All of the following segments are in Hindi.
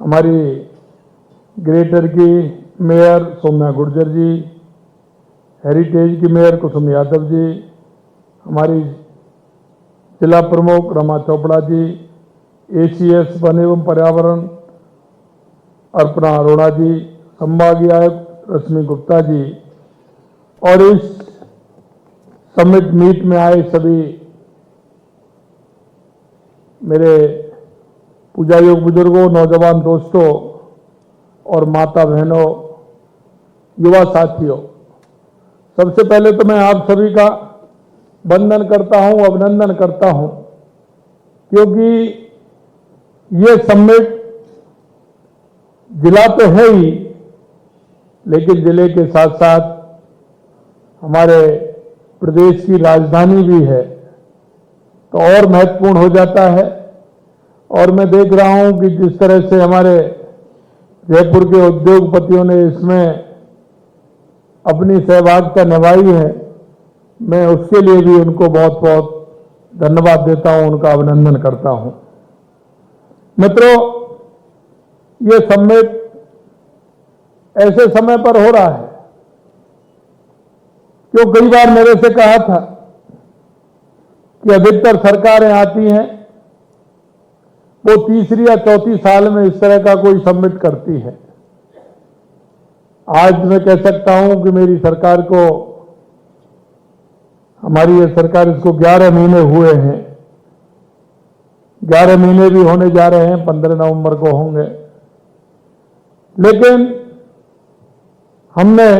हमारी ग्रेटर की मेयर सौम्या गुर्जर जी, हेरिटेज की मेयर कुसुम यादव जी, हमारी जिला प्रमुख रमा चोपड़ा जी, ACS वन एवं पर्यावरण अर्पणा अरोड़ा जी, संभागीय आयुक्त रश्मि गुप्ता जी और इस समिट मीट में आए सभी मेरे पूजा योग बुजुर्गों, नौजवान दोस्तों और माता बहनों, युवा साथियों, सबसे पहले तो मैं आप सभी का वंदन करता हूं, अभिनंदन करता हूं, क्योंकि ये समिट जिला तो है ही, लेकिन जिले के साथ साथ हमारे प्रदेश की राजधानी भी है, तो और महत्वपूर्ण हो जाता है। और मैं देख रहा हूं कि जिस तरह से हमारे जयपुर के उद्योगपतियों ने इसमें अपनी सहभागिता निभाई है, मैं उसके लिए भी उनको बहुत बहुत धन्यवाद देता हूं, उनका अभिनंदन करता हूं। मित्रों, ये समिट ऐसे समय पर हो रहा है जो कई बार मेरे से कहा था कि अधिकतर सरकारें आती हैं, वो तीसरी या चौथी साल में इस तरह का कोई समिट करती है। आज मैं कह सकता हूं कि मेरी सरकार को, हमारी ये सरकार, इसको 11 महीने हुए हैं। 11 महीने भी होने जा रहे हैं, 15 नवंबर को होंगे। लेकिन हमने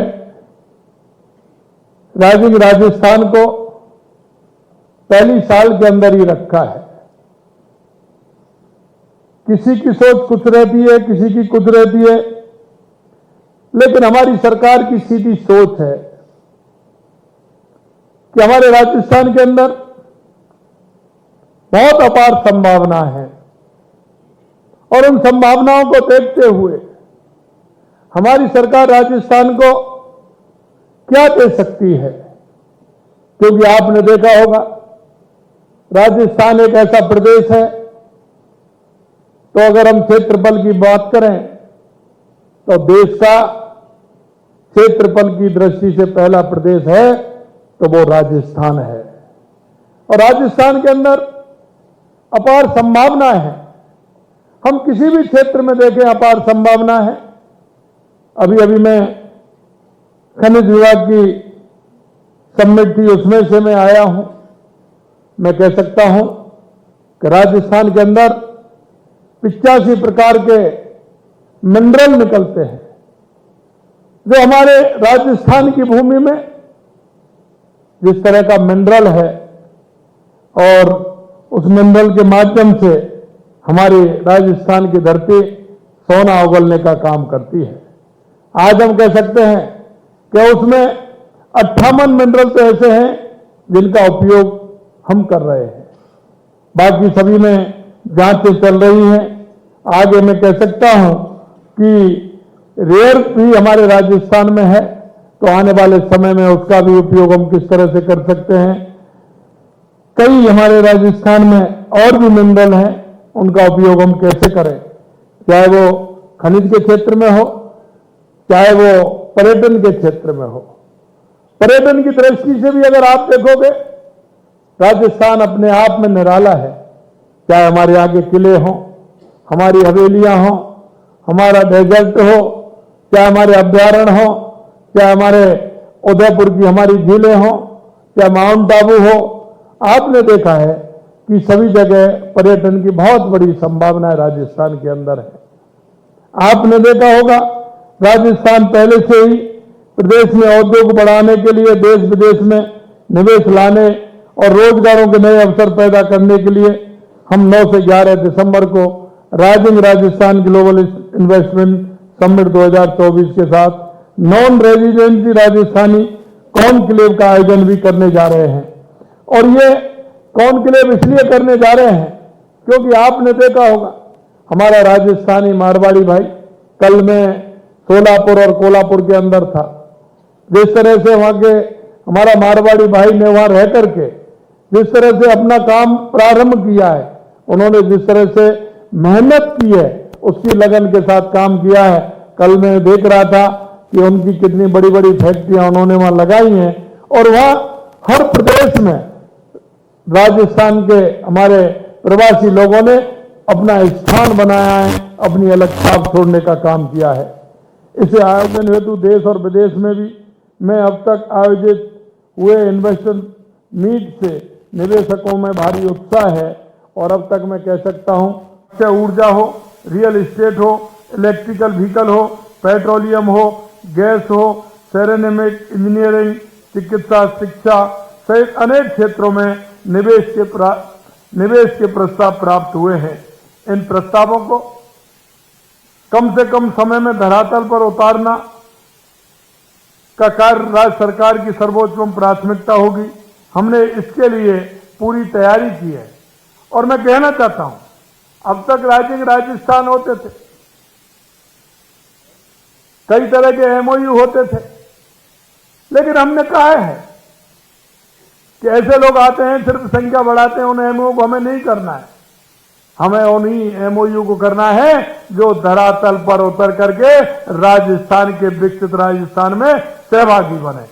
राइजिंग राजस्थान को पहली साल के अंदर ही रखा है। किसी की सोच कुछ रहती है, किसी की कुछ रहती है, लेकिन हमारी सरकार की सीधी सोच है कि हमारे राजस्थान के अंदर बहुत अपार संभावना है और उन संभावनाओं को देखते हुए हमारी सरकार राजस्थान को क्या दे सकती है। क्योंकि आपने देखा होगा, राजस्थान एक ऐसा प्रदेश है, तो अगर हम क्षेत्रफल की बात करें तो देश का क्षेत्रफल की दृष्टि से पहला प्रदेश है तो वो राजस्थान है। और राजस्थान के अंदर अपार संभावना है। हम किसी भी क्षेत्र में देखें, अपार संभावना है। अभी अभी मैं खनिज विभाग की समिट थी, उसमें से मैं आया हूं। मैं कह सकता हूं कि राजस्थान के अंदर 85 प्रकार के मिनरल निकलते हैं, जो हमारे राजस्थान की भूमि में जिस तरह का मिनरल है, और उस मिनरल के माध्यम से हमारी राजस्थान की धरती सोना उगलने का काम करती है। आज हम कह सकते हैं कि उसमें 58 मिनरल तो ऐसे हैं जिनका उपयोग हम कर रहे हैं। बाकी सभी में जांचें चल रही हैं। आगे मैं कह सकता हूं कि रेयर भी हमारे राजस्थान में है, तो आने वाले समय में उसका भी उपयोग हम किस तरह से कर सकते हैं। कई हमारे राजस्थान में और भी मिनरल हैं, उनका उपयोग हम कैसे करें, चाहे वो खनिज के क्षेत्र में हो, चाहे वो पर्यटन के क्षेत्र में हो। पर्यटन की दृष्टि से भी अगर आप देखोगे, राजस्थान अपने आप में निराला है। चाहे हमारे आगे किले हों, हमारी हवेलियां हों, हमारा डेजर्ट हो, चाहे हमारे अभ्यारण्य हो, चाहे हमारे उदयपुर की हमारी झीलें हों, चाहे माउंट आबू हो, आपने देखा है कि सभी जगह पर्यटन की बहुत बड़ी संभावना राजस्थान के अंदर है। आपने देखा होगा, राजस्थान पहले से ही प्रदेश में उद्योग बढ़ाने के लिए, देश विदेश में निवेश लाने और रोजगारों के नए अवसर पैदा करने के लिए हम 9 से 11 दिसंबर को rising Rajasthan global investment summit 2024 के साथ नॉन रेजिडेंसी राजस्थानी कॉन्क्लेव का आयोजन भी करने जा रहे हैं। और ये कॉन्क्लेव इसलिए करने जा रहे हैं क्योंकि आपने देखा होगा, हमारा राजस्थानी मारवाड़ी भाई कल में सोलापुर और कोल्हापुर के अंदर था। जिस तरह से वहां के हमारा मारवाड़ी भाई ने वहां रह करके जिस तरह से अपना काम प्रारंभ किया है, उन्होंने जिस तरह से मेहनत की है, उसकी लगन के साथ काम किया है। कल मैं देख रहा था कि उनकी कितनी बड़ी बड़ी फैक्ट्रियां उन्होंने वहां लगाई हैं और वहां हर प्रदेश में राजस्थान के हमारे प्रवासी लोगों ने अपना स्थान बनाया है, अपनी अलग छाप छोड़ने का काम किया है। इसे आयोजन हेतु देश और विदेश में भी मैं अब तक आयोजित हुए इन्वेस्टर मीट से निवेशकों में भारी उत्साह है और अब तक मैं कह सकता हूं, चाहे ऊर्जा हो, रियल एस्टेट हो, इलेक्ट्रिकल व्हीकल हो, पेट्रोलियम हो, गैस हो, सेरेमिक, इंजीनियरिंग, चिकित्सा, शिक्षा सहित अनेक क्षेत्रों में निवेश के प्रस्ताव प्राप्त हुए हैं। इन प्रस्तावों को कम से कम समय में धरातल पर उतारना का कार्य राज्य सरकार की सर्वोच्च प्राथमिकता होगी। हमने इसके लिए पूरी तैयारी की है और मैं कहना चाहता हूं, अब तक राजस्थान होते थे, कई तरह के एमओयू होते थे, लेकिन हमने कहा है कि ऐसे लोग आते हैं सिर्फ संख्या बढ़ाते हैं, उन एमओयू को हमें नहीं करना है। हमें उन्हीं एमओयू को करना है जो धरातल पर उतर करके राजस्थान के विकसित राजस्थान में सहभागी बने।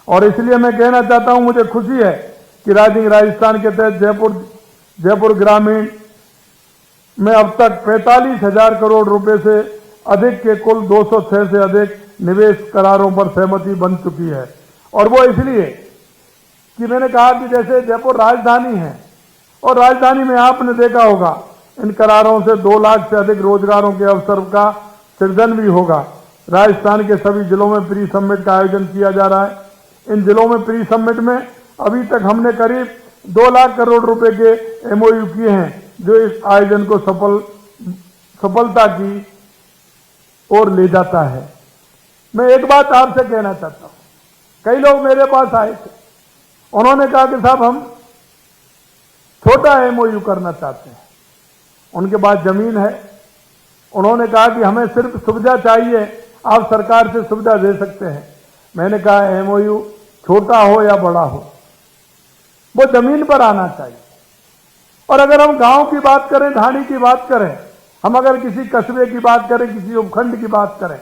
और इसलिए मैं कहना चाहता हूं, मुझे खुशी है कि राजस्थान के तहत जयपुर ग्रामीण में अब तक 45,000 करोड़ रुपए से अधिक के कुल 206 से अधिक निवेश करारों पर सहमति बन चुकी है। और वो इसलिए कि मैंने कहा कि जैसे जयपुर राजधानी है और राजधानी में आपने देखा होगा इन करारों से 2 लाख से अधिक रोजगारों के अवसर का सृजन भी होगा। राजस्थान के सभी जिलों में प्री समिट का आयोजन किया जा रहा है। इन जिलों में प्री समिट में अभी तक हमने करीब 2 लाख करोड़ रुपए के एमओयू किए हैं, जो इस आयोजन को सफलता की ओर ले जाता है। मैं एक बात आपसे कहना चाहता हूं, कई लोग मेरे पास आए थे, उन्होंने कहा कि साहब हम छोटा एमओयू करना चाहते हैं, उनके पास जमीन है, उन्होंने कहा कि हमें सिर्फ सुविधा चाहिए, आप सरकार से सुविधा दे सकते हैं। मैंने कहा एमओयू छोटा हो या बड़ा हो, वो जमीन पर आना चाहिए। और अगर हम गांव की बात करें, ढाणी की बात करें, हम अगर किसी कस्बे की बात करें, किसी उपखंड की बात करें,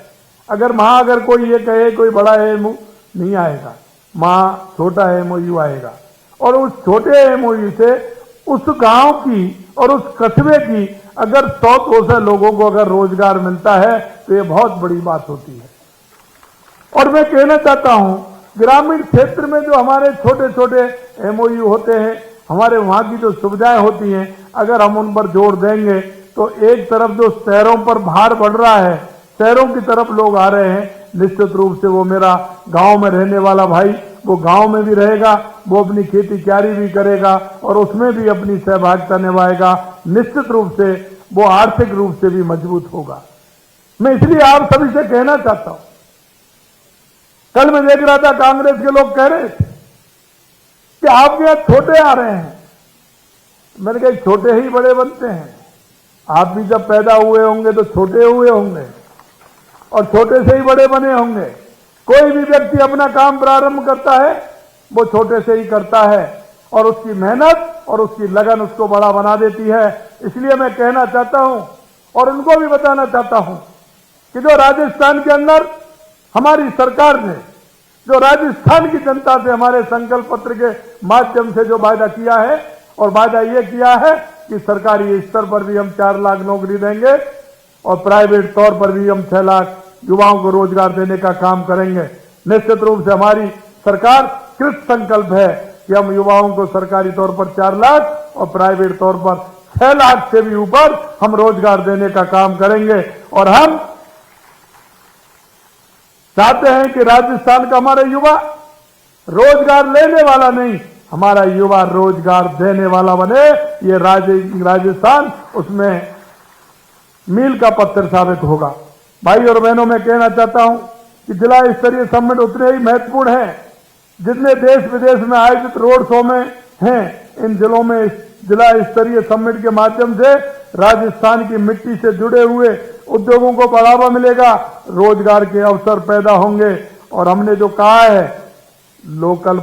अगर वहां अगर कोई ये कहे कोई बड़ा एमओयू नहीं आएगा, वहां छोटा एमओयू आएगा। और उस छोटे एमओयू से उस गांव की और उस कस्बे की अगर 100-200 लोगों को अगर रोजगार मिलता है तो ये बहुत बड़ी बात होती है। और मैं कहना चाहता हूं, ग्रामीण क्षेत्र में जो हमारे छोटे छोटे एमओयू होते हैं, हमारे वहां की जो सुविधाएं होती हैं, अगर हम उन पर जोर देंगे तो एक तरफ जो शहरों पर भार बढ़ रहा है, शहरों की तरफ लोग आ रहे हैं, निश्चित रूप से वो मेरा गांव में रहने वाला भाई वो गांव में भी रहेगा, वो अपनी खेती क्यारी भी करेगा और उसमें भी अपनी सहभागिता निभाएगा। निश्चित रूप से वो आर्थिक रूप से भी मजबूत होगा। मैं इसलिए आप सभी से कहना चाहता हूं, कल मैं देख रहा था कांग्रेस के लोग कह रहे थे कि आपके यहां छोटे आ रहे हैं। मैंने कहा छोटे ही बड़े बनते हैं, आप भी जब पैदा हुए होंगे तो छोटे हुए होंगे और छोटे से ही बड़े बने होंगे। कोई भी व्यक्ति अपना काम प्रारंभ करता है वो छोटे से ही करता है और उसकी मेहनत और उसकी लगन उसको बड़ा बना देती है। इसलिए मैं कहना चाहता हूं और उनको भी बताना चाहता हूं कि जो राजस्थान के अंदर हमारी सरकार ने जो राजस्थान की जनता से हमारे संकल्प पत्र के माध्यम से जो वायदा किया है, और वायदा ये किया है कि सरकारी स्तर पर भी हम 4 लाख नौकरी देंगे और प्राइवेट तौर पर भी हम 6 लाख युवाओं को रोजगार देने का काम करेंगे। निश्चित रूप से हमारी सरकार कृत संकल्प है कि हम युवाओं को सरकारी तौर पर 4 लाख और प्राइवेट तौर पर 6 लाख से भी ऊपर हम रोजगार देने का काम करेंगे। और हम चाहते हैं कि राजस्थान का हमारा युवा रोजगार लेने वाला नहीं, हमारा युवा रोजगार देने वाला बने। ये राजस्थान उसमें मील का पत्थर साबित होगा। भाई और बहनों, मैं कहना चाहता हूं कि जिला स्तरीय समिट उतने ही महत्वपूर्ण है जितने देश विदेश में आयोजित रोड शो में हैं। इन जिलों में जिला स्तरीय समिट के माध्यम से राजस्थान की मिट्टी से जुड़े हुए उद्योगों को बढ़ावा मिलेगा, रोजगार के अवसर पैदा होंगे। और हमने जो कहा है वोकल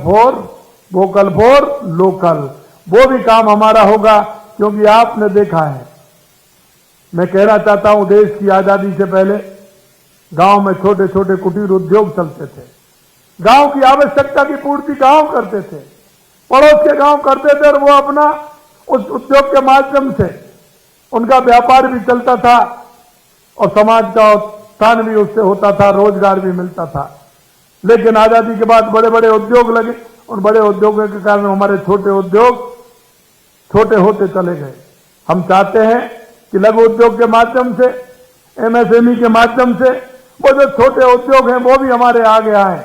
फॉर लोकल, वो भी काम हमारा होगा। क्योंकि आपने देखा है मैं कहना चाहता हूं, देश की आजादी से पहले गांव में छोटे छोटे कुटीर उद्योग चलते थे। गांव की आवश्यकता की पूर्ति गांव करते थे, पड़ोस के गांव करते थे, और वो अपना उस उद्योग के माध्यम से उनका व्यापार भी चलता था और समाज का उत्थान भी उससे होता था, रोजगार भी मिलता था। लेकिन आजादी के बाद बड़े बड़े उद्योग लगे, उन बड़े उद्योगों के कारण हमारे छोटे उद्योग छोटे होते चले गए। हम चाहते हैं कि लघु उद्योग के माध्यम से, एमएसएमई के माध्यम से वो जो छोटे उद्योग हैं वो भी हमारे आगे आए,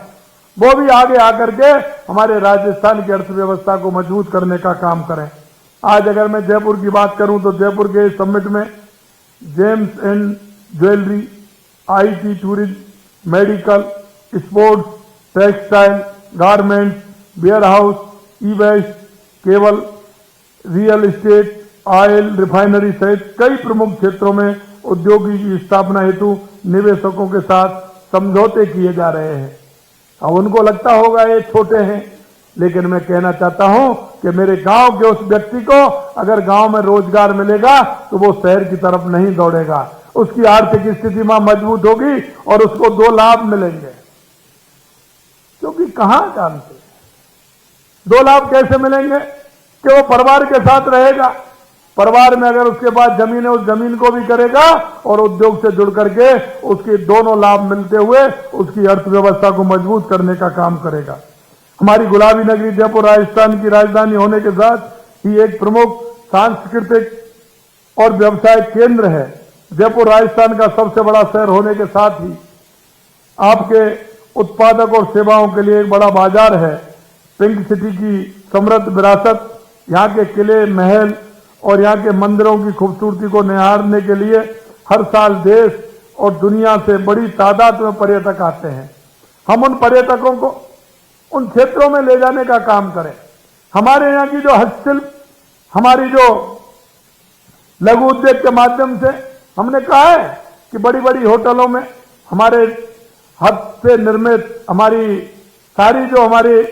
वो भी आगे आकर के हमारे राजस्थान की अर्थव्यवस्था को मजबूत करने का काम करें। आज अगर मैं जयपुर की बात करूं तो जयपुर के समिट में gems and jewellery, IT, tourism, medical, sports, textile, garments, warehouse, e waste, cable, real estate, oil, refinery सहित कई प्रमुख क्षेत्रों में उद्योगों की स्थापना हेतु निवेशकों के साथ समझौते किए जा रहे हैं। अब उनको लगता होगा ये छोटे हैं, लेकिन मैं कहना चाहता हूं कि मेरे गांव के उस व्यक्ति को अगर गांव में रोजगार मिलेगा तो वो शहर की तरफ नहीं दौड़ेगा, उसकी आर्थिक स्थिति में मजबूत होगी और उसको 2 लाभ मिलेंगे। क्योंकि कहां जानते 2 लाभ कैसे मिलेंगे कि वो परिवार के साथ रहेगा, परिवार में अगर उसके पास जमीन है उस जमीन को भी करेगा और उद्योग से जुड़ करके उसके दोनों लाभ मिलते हुए उसकी अर्थव्यवस्था को मजबूत करने का काम करेगा। हमारी गुलाबी नगरी जयपुर राजस्थान की राजधानी होने के साथ ही एक प्रमुख सांस्कृतिक और व्यवसायिक केंद्र है। जयपुर राजस्थान का सबसे बड़ा शहर होने के साथ ही आपके उत्पादक और सेवाओं के लिए एक बड़ा बाजार है। पिंक सिटी की समृद्ध विरासत, यहाँ के किले, महल और यहाँ के मंदिरों की खूबसूरती को निहारने के लिए हर साल देश और दुनिया से बड़ी तादाद में पर्यटक आते हैं। हम उन पर्यटकों को उन क्षेत्रों में ले जाने का काम करें। हमारे यहाँ की जो हस्तशिल्प, हमारी जो लघु उद्योग के माध्यम से हमने कहा है कि बड़ी बड़ी होटलों में हमारे हाथ से निर्मित हमारी सारी जो हमारी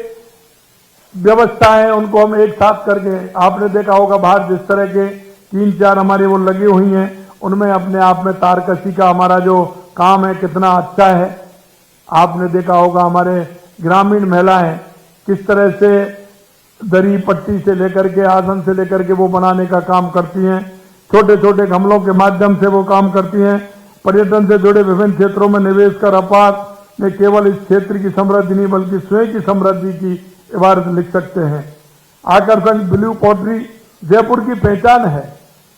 व्यवस्थाएं उनको हम एक साथ करके, आपने देखा होगा बाहर जिस तरह के 3-4 हमारी वो लगी हुई हैं, उनमें अपने आप में तारकशी का हमारा जो काम है कितना अच्छा है। आपने देखा होगा हमारे ग्रामीण महिलाएं किस तरह से दरी पट्टी से लेकर के, आसन से लेकर के वो बनाने का काम करती हैं, छोटे छोटे गमलों के माध्यम से वो काम करती हैं। पर्यटन से जुड़े विभिन्न क्षेत्रों में निवेश कर अपार में केवल इस क्षेत्र की समृद्धि नहीं बल्कि स्वयं की समृद्धि की इबारत लिख सकते हैं। आकर्षण ब्लू पॉटरी जयपुर की पहचान है।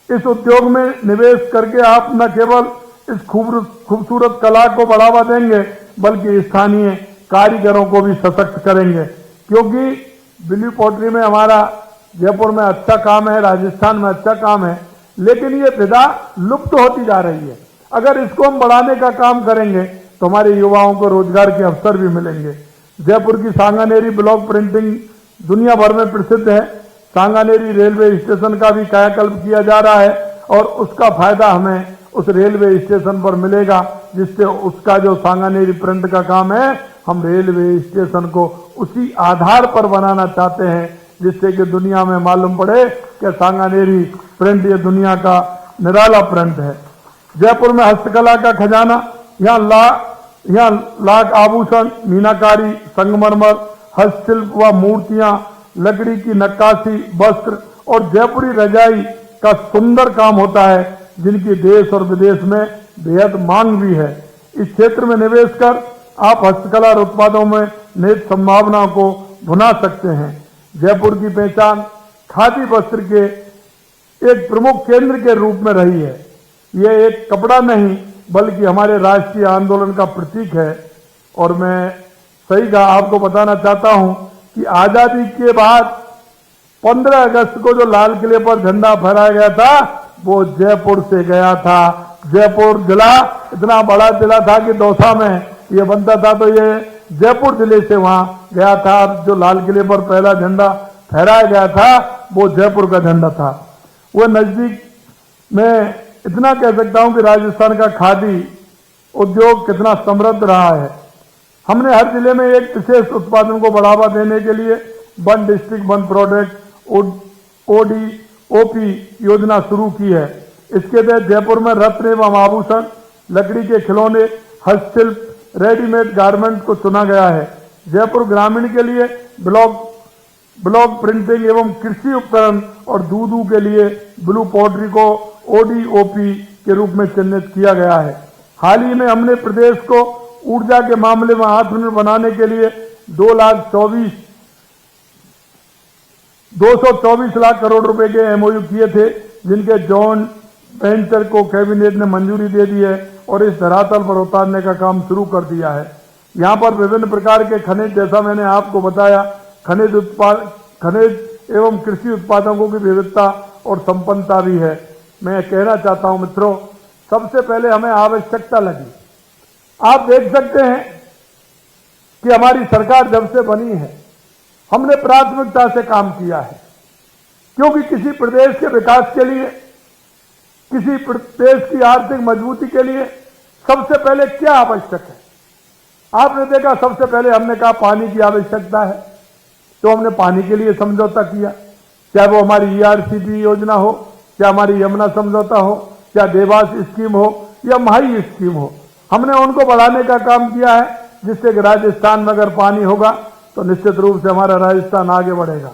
इस उद्योग में निवेश करके आप न केवल इस खूबसूरत कला को बढ़ावा देंगे बल्कि स्थानीय कारीगरों को भी सशक्त करेंगे, क्योंकि ब्लू पॉटरी में हमारा जयपुर में अच्छा काम है, राजस्थान में अच्छा काम है, लेकिन ये विधा लुप्त होती जा रही है। अगर इसको हम बढ़ाने का काम करेंगे तो हमारे युवाओं को रोजगार के अवसर भी मिलेंगे। जयपुर की सांगानेरी ब्लॉक प्रिंटिंग दुनिया भर में प्रसिद्ध है। सांगानेरी रेलवे स्टेशन का भी कायाकल्प किया जा रहा है और उसका फायदा हमें उस रेलवे स्टेशन पर मिलेगा, जिससे उसका जो सांगानेरी प्रिंट का काम है हम रेलवे स्टेशन को उसी आधार पर बनाना चाहते हैं, जिससे कि दुनिया में मालूम पड़े कि सांगानेरी प्रिंट ये दुनिया का निराला प्रिंट है। जयपुर में हस्तकला का खजाना, यहाँ लाख आभूषण, मीनाकारी, संगमरमर, हस्तशिल्प व मूर्तियां, लकड़ी की नक्काशी, वस्त्र और जयपुरी रजाई का सुंदर काम होता है, जिनकी देश और विदेश में बेहद मांग भी है। इस क्षेत्र में निवेश कर आप हस्तकला और उत्पादों में निहित संभावनाओं को भुना सकते हैं। जयपुर की पहचान खादी वस्त्र के एक प्रमुख केंद्र के रूप में रही है। यह एक कपड़ा नहीं बल्कि हमारे राष्ट्रीय आंदोलन का प्रतीक है। और मैं सही कहा आपको बताना चाहता हूं कि आजादी के बाद 15 अगस्त को जो लाल किले पर झंडा फहराया गया था वो जयपुर से गया था। जयपुर जिला इतना बड़ा जिला था कि दौसा में ये बनता था तो ये जयपुर जिले से वहां गया था। जो लाल किले पर पहला झंडा फहराया गया था वो जयपुर का झंडा था। वो नजदीक में इतना कह सकता हूं कि राजस्थान का खादी उद्योग कितना समृद्ध रहा है। हमने हर जिले में एक विशेष उत्पादन को बढ़ावा देने के लिए one district one product ODOP योजना शुरू की है। इसके तहत जयपुर में रत्न एवं आभूषण, लकड़ी के खिलौने, हस्तशिल्प, रेडीमेड गारमेंट को चुना गया है। जयपुर ग्रामीण के लिए ब्लॉक प्रिंटिंग एवं कृषि उपकरण और दूधू के लिए ब्लू पोल्ट्री को ODOP के रूप में चिन्हित किया गया है। हाल ही में हमने प्रदेश को ऊर्जा के मामले में आत्मनिर्भर बनाने के लिए 224 लाख करोड़ रुपए के MOU किए थे, जिनके जॉइंट वेंचर को कैबिनेट ने मंजूरी दे दी है और इस धरातल पर उतारने का काम शुरू कर दिया है। यहाँ पर विभिन्न प्रकार के खनिज, जैसा मैंने आपको बताया, खनिज एवं कृषि उत्पादकों की विविधता और संपन्नता भी है। मैं कहना चाहता हूं मित्रों, सबसे पहले हमें आवश्यकता लगी। आप देख सकते हैं कि हमारी सरकार जब से बनी है, हमने प्राथमिकता से काम किया है, क्योंकि किसी प्रदेश के विकास के लिए, किसी प्रदेश की आर्थिक मजबूती के लिए सबसे पहले क्या आवश्यक है? आपने देखा, सबसे पहले हमने कहा पानी की आवश्यकता है, तो हमने पानी के लिए समझौता किया, चाहे वो हमारी ERCP योजना हो, चाहे हमारी यमुना समझौता हो, चाहे देवास स्कीम हो या माही स्कीम हो, हमने उनको बढ़ाने का काम किया है, जिससे कि राजस्थान में अगर पानी होगा तो निश्चित रूप से हमारा राजस्थान आगे बढ़ेगा।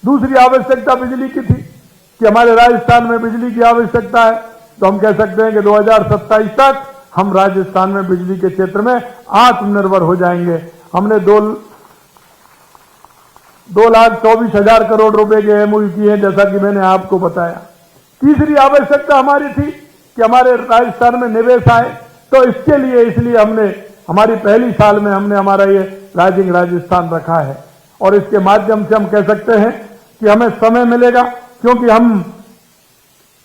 दूसरी आवश्यकता बिजली की थी कि हमारे राजस्थान में बिजली की आवश्यकता है, तो हम कह सकते हैं कि 2027 तक हम राजस्थान में बिजली के क्षेत्र में आत्मनिर्भर हो जाएंगे। हमने 2,24,000 करोड़ रुपए के MOU किए हैं, जैसा कि मैंने आपको बताया। तीसरी आवश्यकता हमारी थी कि हमारे राजस्थान में निवेश आए, तो इसलिए हमने हमारी पहली साल में हमने हमारा ये राइजिंग राजस्थान रखा है, और इसके माध्यम से हम कह सकते हैं कि हमें समय मिलेगा, क्योंकि हम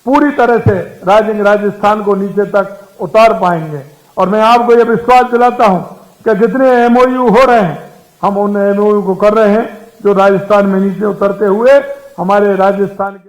पूरी तरह से राइजिंग राजस्थान को नीचे तक उतार पाएंगे। और मैं आपको ये विश्वास दिलाता हूं कि जितने MOU हो रहे हैं, हम उन MOU को कर रहे हैं जो राजस्थान में नीचे उतरते हुए हमारे राजस्थान के